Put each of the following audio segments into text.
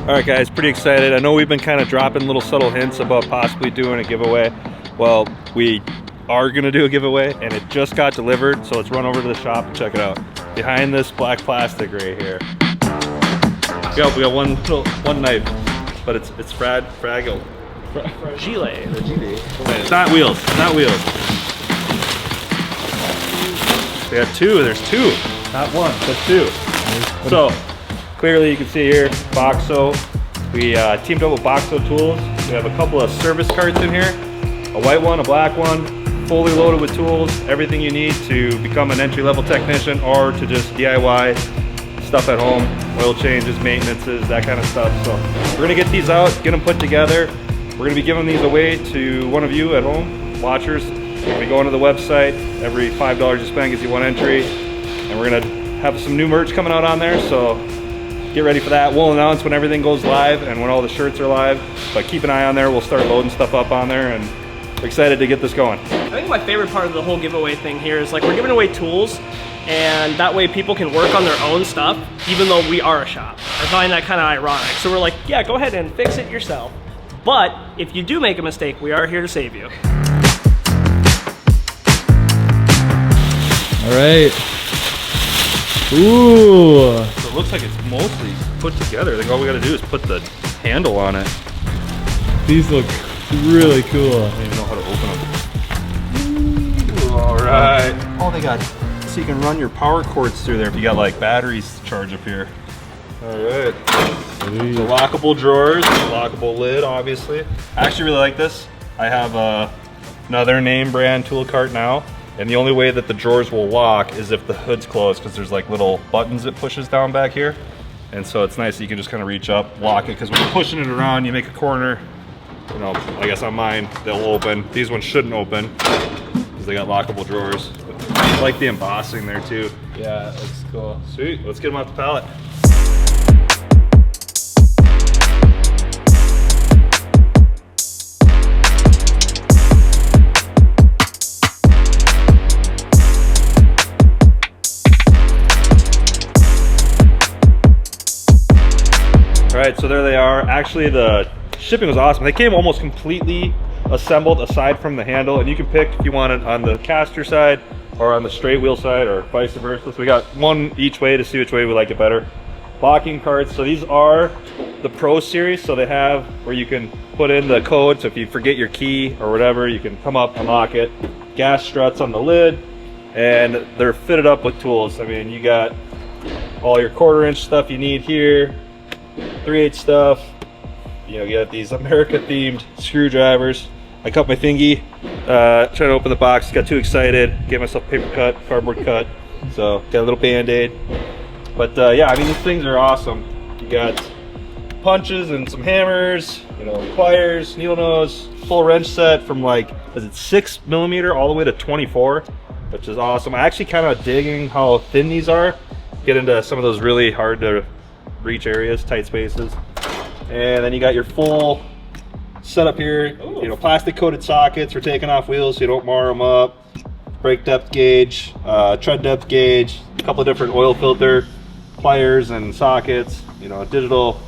All right, guys, pretty excited. I know we've been kind of dropping little subtle hints about possibly doing a giveaway. Well, we are gonna do a giveaway, and it just got delivered, so let's run over to the shop and check it out. Behind this black plastic right here. We got one knife, but it's fragile. Gilet. It's not wheels. It's not wheels. We got two. There's two. Not one, but two. So clearly you can see here, Boxo. We teamed up with Boxo tools. We have a couple of service carts in here. A white one, a black one, fully loaded with tools. Everything you need to become an entry-level technician or to just DIY stuff at home. Oil changes, maintenances, that kind of stuff. So we're gonna get these out, get them put together. We're gonna be giving these away to one of you at home, watchers. We're gonna be going to the website. Every $5 you spend gives you one entry. And we're gonna have some new merch coming out on there, so get ready for that. We'll announce when everything goes live and when all the shirts are live, but keep an eye on there. We'll start loading stuff up on there, and we're excited to get this going. I think my favorite part of the whole giveaway thing here is like we're giving away tools, and that way people can work on their own stuff, even though we are a shop. I find that kind of ironic. So we're like, yeah, go ahead and fix it yourself. But if you do make a mistake, we are here to save you. All right. Ooh. So it looks like it's mostly put together. I think all we gotta do is put the handle on it. These look really cool. I don't even know how to open them. Ooh, all right. Oh, they got, so you can run your power cords through there if you got like batteries to charge up here. All right. The lockable drawers, lockable lid, obviously. I actually really like this. I have another name brand tool cart now. And the only way that the drawers will lock is if the hood's closed, because there's like little buttons it pushes down back here. And so it's nice that you can just kind of reach up, lock it, because when you're pushing it around, you make a corner. You know, I guess on mine, they'll open. These ones shouldn't open, because they got lockable drawers. I like the embossing there too. Yeah, that's cool. Sweet, let's get them off the pallet. All right, so there they are. Actually, the shipping was awesome. They came almost completely assembled aside from the handle, and you can pick if you want it on the caster side or on the straight wheel side or vice versa. So we got one each way to see which way we like it better. Locking cards, so these are the Pro Series, so they have where you can put in the code, so if you forget your key or whatever, you can come up, unlock it. Gas struts on the lid, and they're fitted up with tools. I mean, you got all your 1/4-inch stuff you need here, 3/8 stuff. You know, you got these America-themed screwdrivers. I cut my thingy, trying to open the box, got too excited, gave myself paper cut, cardboard cut, so got a little Band-Aid. But yeah, I mean, these things are awesome. You got punches and some hammers, you know, pliers, needle nose, full wrench set from like, is it 6mm all the way to 24, which is awesome. I actually kind of digging how thin these are. Get into some of those really hard to reach areas, tight spaces. And then you got your full setup here. Ooh. You know, plastic coated sockets for taking off wheels so you don't mar them up. Brake depth gauge, tread depth gauge, a couple of different oil filter pliers and sockets, you know, a digital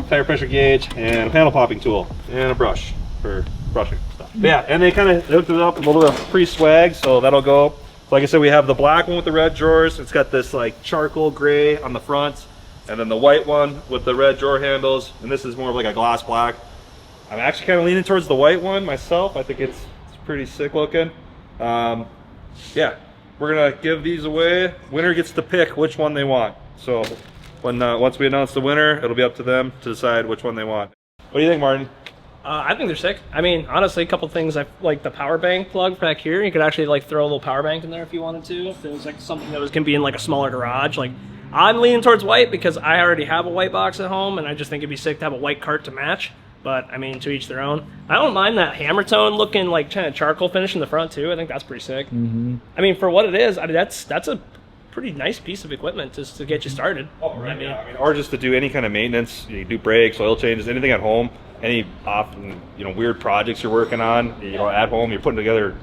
tire pressure gauge, and a panel popping tool, and a brush for brushing stuff. But yeah, and they kind of hooked it up with a little bit of free swag, so that'll go. Like I said, we have the black one with the red drawers. It's got this like charcoal gray on the front, and then the white one with the red drawer handles, and this is more of like a gloss black. I'm actually kind of leaning towards the white one myself. I think it's pretty sick looking. Yeah, we're gonna give these away. Winner gets to pick which one they want. So when once we announce the winner, it'll be up to them to decide which one they want. What do you think, Martin? I think they're sick. I mean, honestly, a couple things. I like the power bank plug back here. You could actually like throw a little power bank in there if you wanted to. If it was like something that was gonna be in like a smaller garage. Like, I'm leaning towards white because I already have a white box at home, and I just think it'd be sick to have a white cart to match. But I mean, to each their own. I don't mind that hammer tone looking like kind of charcoal finish in the front too. I think that's pretty sick. Mm-hmm. I mean, for what it is, I mean, that's a pretty nice piece of equipment just to get you started. Oh, right. I mean, or just to do any kind of maintenance. You do brakes, oil changes, anything at home. Any often, you know, weird projects you're working on, you know, at home, you're putting together,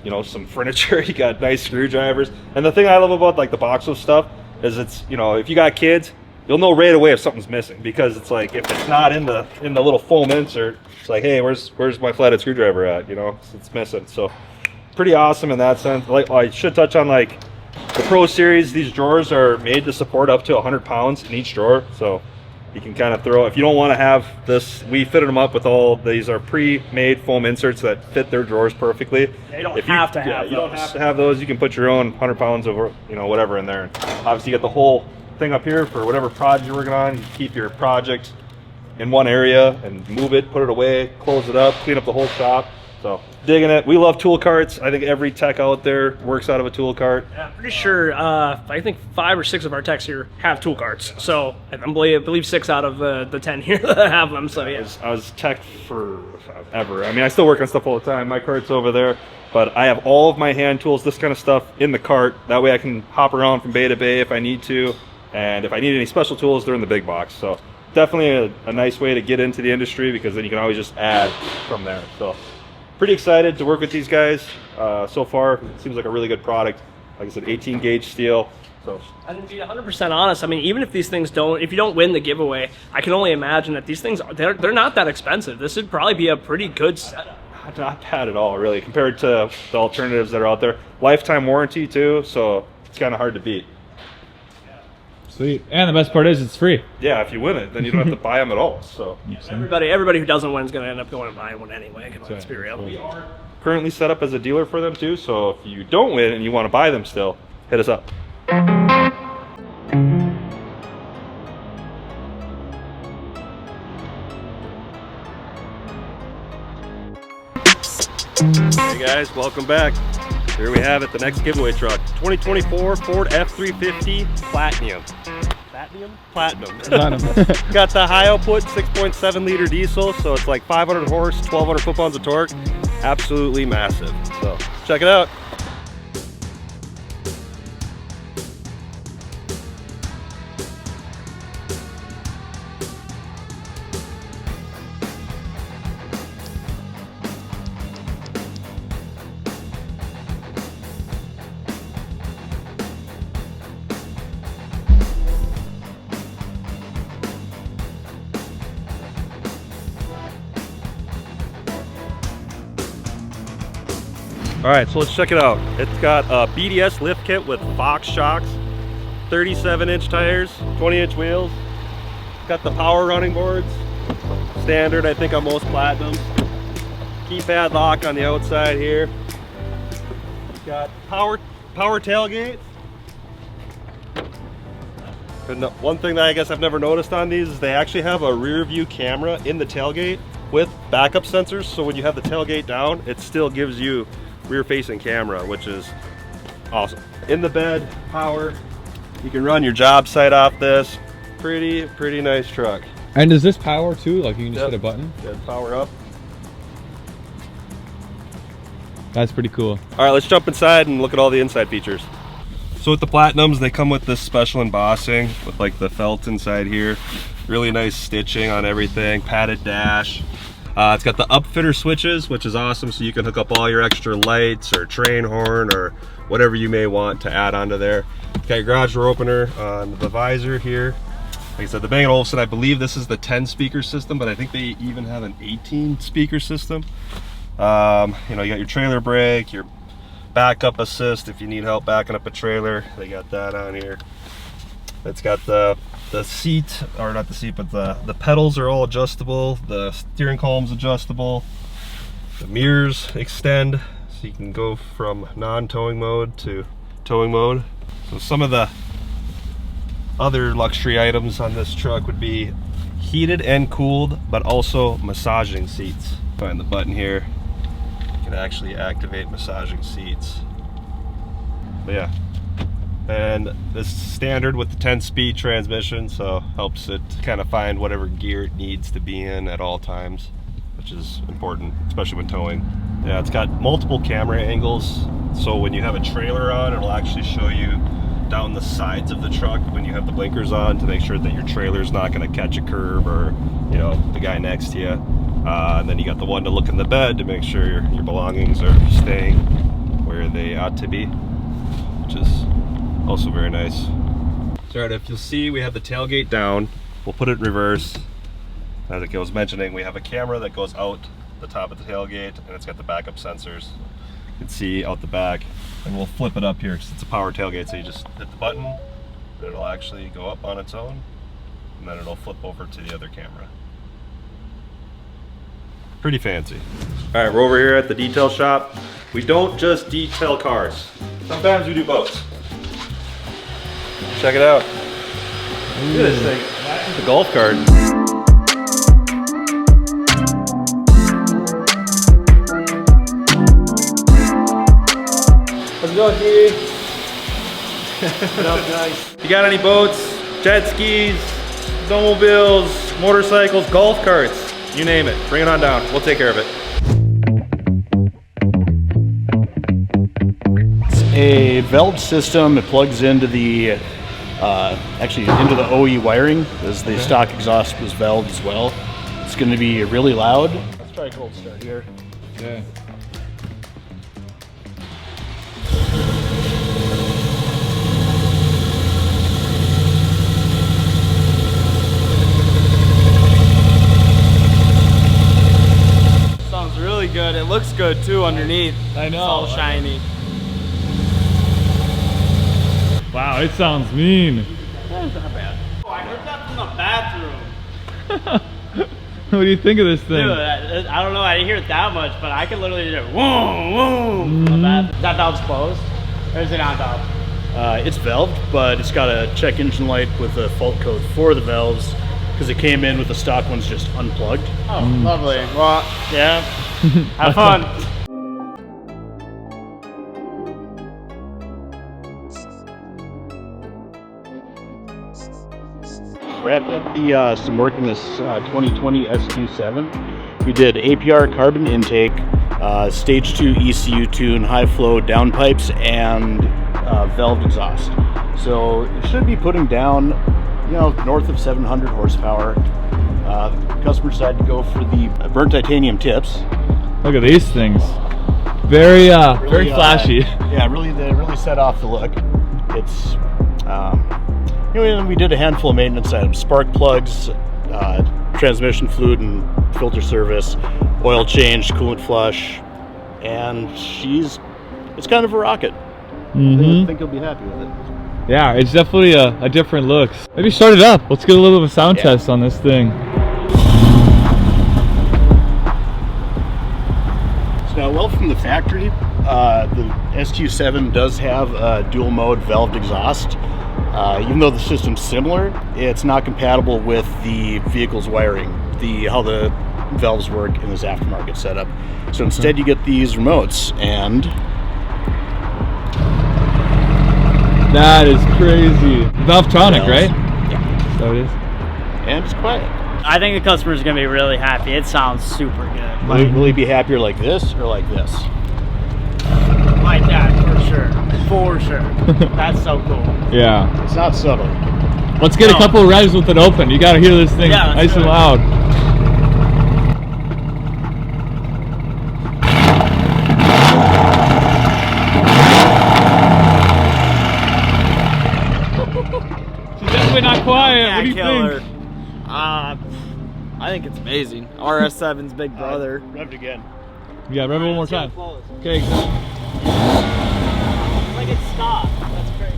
you know, some furniture. You got nice screwdrivers. And the thing I love about like the Boxo stuff is it's, you know, if you got kids, you'll know right away if something's missing, because it's like, if it's not in the little foam insert, it's like, hey, where's my flathead screwdriver at? You know, it's missing. So pretty awesome in that sense. Like, I should touch on, like, the Pro Series. These drawers are made to support up to 100 pounds in each drawer, so you can kind of throw, if you don't want to have this, we fitted them up with all, these are pre-made foam inserts that fit their drawers perfectly. You don't have to have those. You don't have to have those. You can put your own 100 pounds of, you know, whatever in there. And obviously you get the whole thing up here for whatever project you're working on. You keep your project in one area and move it, put it away, close it up, clean up the whole shop. So digging it. We love tool carts. I think every tech out there works out of a tool cart. Yeah, I'm pretty sure, I think 5 or 6 of our techs here have tool carts. So I believe 6 out of the 10 here that have them. So yeah. I was tech forever. I mean, I still work on stuff all the time. My cart's over there, but I have all of my hand tools, this kind of stuff, in the cart. That way I can hop around from bay to bay if I need to. And if I need any special tools, they're in the big box. So definitely a nice way to get into the industry, because then you can always just add from there. So pretty excited to work with these guys. So far, it seems like a really good product. Like I said, 18 gauge steel. So, and to be 100% honest, I mean, even if these things if you don't win the giveaway, I can only imagine that these things, they're not that expensive. This would probably be a pretty good setup. not bad at all, really, compared to the alternatives that are out there. Lifetime warranty too, so it's kind of hard to beat. Sweet. And the best part is it's free. Yeah, if you win it, then you don't have to buy them at all. So everybody who doesn't win is going to end up going and buying one anyway. Let's be real. We are currently set up as a dealer for them too, so if you don't win and you want to buy them still, hit us up. Hey guys, welcome back. Here we have it, the next giveaway truck. 2024 Ford F350 Platinum. Platinum. Got the high output 6.7 liter diesel, so it's like 500 horse, 1200 foot-pounds of torque. Absolutely massive. So check it out. All right, so let's check it out. It's got a BDS lift kit with Box shocks, 37-inch tires, 20-inch wheels. Got the power running boards, standard I think on most Platinums. Keypad lock on the outside here. Got power tailgate. And one thing that I guess I've never noticed on these is they actually have a rear view camera in the tailgate with backup sensors, so when you have the tailgate down, it still gives you rear facing camera, which is awesome. In the bed, power. You can run your job site off this. Pretty nice truck. And does this power too? Like you can just hit a button? Yeah, power up. That's pretty cool. All right, let's jump inside and look at all the inside features. So with the Platinums, they come with this special embossing with like the felt inside here. Really nice stitching on everything, padded dash. It's got the upfitter switches, which is awesome, so you can hook up all your extra lights or train horn or whatever you may want to add onto there. Got your garage door opener on the visor here. Like I said, the Bang & Olufsen, I believe this is the 10 speaker system, but I think they even have an 18 speaker system. You know, you got your trailer brake, your backup assist if you need help backing up a trailer. They got that on here. It's got the seat, or not the seat, but the pedals are all adjustable. The steering column's adjustable. The mirrors extend, so you can go from non-towing mode to towing mode. So some of the other luxury items on this truck would be heated and cooled, but also massaging seats. Find the button here. You can actually activate massaging seats. But yeah. And this is standard with the 10-speed transmission, so helps it kind of find whatever gear it needs to be in at all times, which is important, especially when towing. Yeah, it's got multiple camera angles, so when you have a trailer on, it'll actually show you down the sides of the truck when you have the blinkers on to make sure that your trailer's not going to catch a curb or, you know, the guy next to you. And then you got the one to look in the bed to make sure your belongings are staying where they ought to be, which is also very nice. So if you'll see, we have the tailgate down. We'll put it in reverse. As I was mentioning, we have a camera that goes out the top of the tailgate, and it's got the backup sensors. You can see out the back, and we'll flip it up here because it's a power tailgate. So you just hit the button, and it'll actually go up on its own, and then it'll flip over to the other camera. Pretty fancy. All right, we're over here at the detail shop. We don't just detail cars. Sometimes we do boats. Check it out. Look at this thing. It's a golf cart. How's it going, Kiwi? What up, guys? If you got any boats, jet skis, snowmobiles, motorcycles, golf carts, you name it, bring it on down. We'll take care of it. It's a valve system. It plugs into the actually into the OE wiring, as the stock exhaust was valved as well. It's going to be really loud. Let's try a cold start here. Okay. Sounds really good. It looks good too underneath. I know. It's all shiny. Wow, it sounds mean. That's not bad. Oh, I heard that from the bathroom. What do you think of this thing? Dude, I don't know. I didn't hear it that much, but I could literally do whoom, whoom. From the bathroom. Is that valve's closed? Or is it on valve? It's valved, but it's got a check engine light with a fault code for the valves, because it came in with the stock ones just unplugged. Oh, lovely. Well, yeah. Have fun. Wrapped up some work in this 2020 SQ7. We did APR carbon intake, stage 2 ECU tune, high flow downpipes, and valved exhaust. So it should be putting down, north of 700 horsepower. The customer decided to go for the burnt titanium tips. Look at these things. Very flashy. Yeah, they really set off the look. It's we did a handful of maintenance items: spark plugs, transmission fluid and filter service, oil change, coolant flush, and it's kind of a rocket. I think you'll be happy with it. Yeah, it's definitely a different look. Maybe start it up. Let's get a little bit of a sound test on this thing. So, well, from the factory, the SQ7 does have a dual mode valved exhaust. Even though the system's similar, it's not compatible with the vehicle's wiring, how the valves work in this aftermarket setup. So instead you get these remotes, and That is crazy. Valvetronic, right? Yeah. So it is. And it's quiet. I think the customer's gonna be really happy. It sounds super good. Will he be happier like this or like this? Like that, for sure. For sure. That's so cool. Yeah. It's not subtle. Let's get a couple of revs with it open. You gotta hear this thing nice and loud. She's definitely not quiet. What do you think? I think it's amazing. RS7's big brother. Rev it again. Yeah, rev it one more time. Okay. Like it stopped. That's crazy.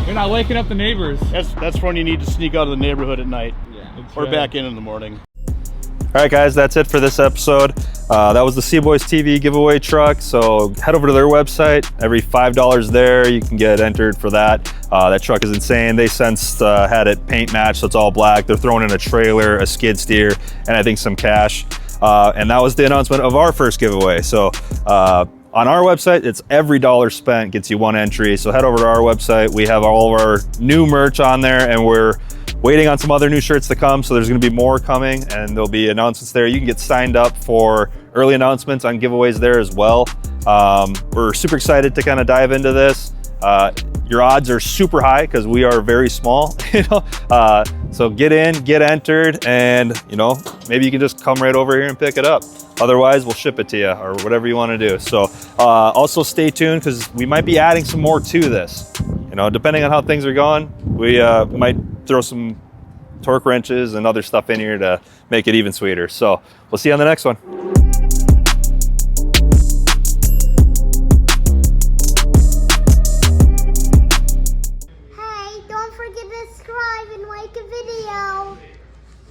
You're not waking up the neighbors. That's when you need to sneak out of the neighborhood at night. Yeah. Or back in the morning. All right, guys, that's it for this episode. That was the Cboys TV giveaway truck. So head over to their website. Every $5 there, you can get entered for that. That truck is insane. They since had it paint matched, so it's all black. They're throwing in a trailer, a skid steer, and I think some cash. And that was the announcement of our first giveaway. So on our website, it's every dollar spent gets you one entry. So head over to our website. We have all of our new merch on there, and we're waiting on some other new shirts to come. So there's gonna be more coming, and there'll be announcements there. You can get signed up for early announcements on giveaways there as well. We're super excited to kind of dive into this. Your odds are super high because we are very small, so get in, get entered, and maybe you can just come right over here and pick it up. Otherwise, we'll ship it to you or whatever you want to do. So also stay tuned because we might be adding some more to this. know, depending on how things are going, we might throw some torque wrenches and other stuff in here to make it even sweeter. So we'll see you on the next one.